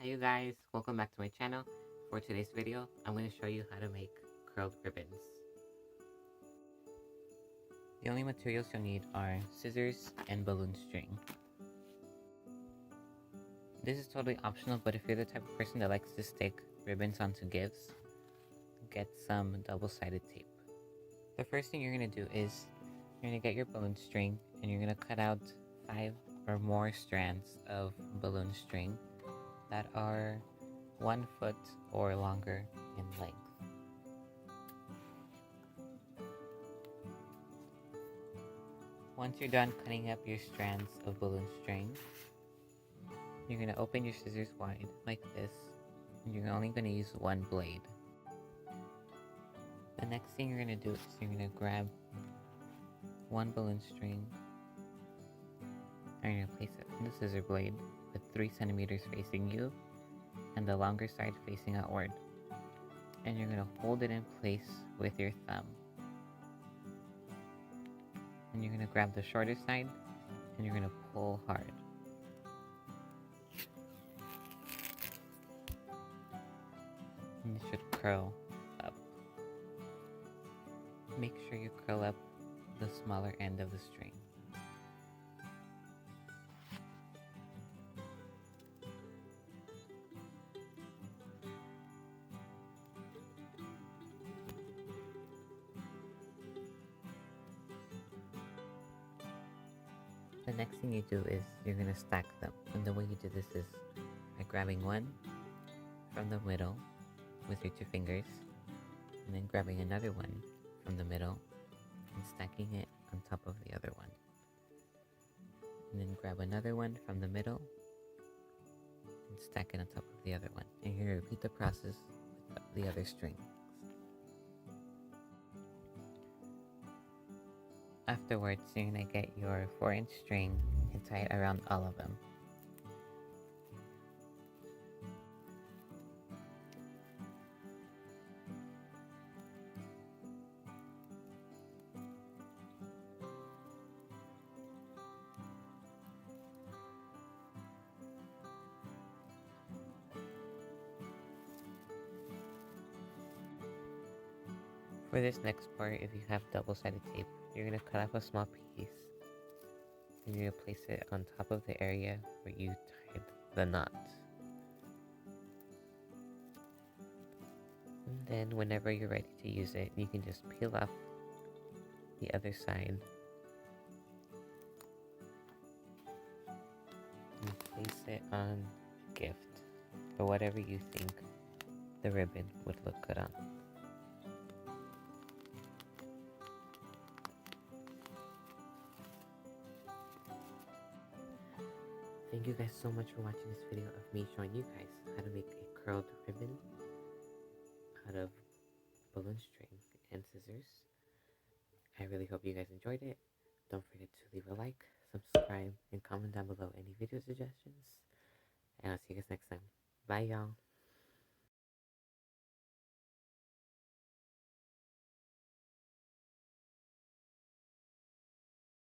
Hi you guys, welcome back to my channel. For today's video, I'm going to show you how to make curled ribbons. The only materials you'll need are scissors and balloon string. This is totally optional, but if you're the type of person that likes to stick ribbons onto gifts, get some double-sided tape. The first thing you're going to do is you're going to get your balloon string and you're going to cut out 5 or more strands of balloon string that are 1 foot or longer in length. Once you're done cutting up your strands of balloon string, you're going to open your scissors wide like this, and you're only going to use one blade. The next thing you're going to do is you're going to grab one balloon string, and you're going to place it on the scissor blade with 3 centimeters facing you and the longer side facing outward. And you're going to hold it in place with your thumb. And you're going to grab the shorter side and you're going to pull hard. And you should curl up. Make sure you curl up the smaller end of the string. The next thing you do is you're going to stack them. And the way you do this is by grabbing one from the middle with your 2 fingers, and then grabbing another one from the middle and stacking it on top of the other one. And then grab another one from the middle and stack it on top of the other one. And you're going to repeat the process with the other string. Afterwards, you're going to get your 4-inch string and tie it around all of them. For this next part, if you have double-sided tape, you're going to cut off a small piece and you're going to place it on top of the area where you tied the knot. And then whenever you're ready to use it, you can just peel off the other side and place it on gift or whatever you think the ribbon would look good on. Thank you guys so much for watching this video of me showing you guys how to make a curled ribbon out of balloon string and scissors. I really hope you guys enjoyed it. Don't forget to leave a like, subscribe, and comment down below any video suggestions. And I'll see you guys next time. Bye y'all.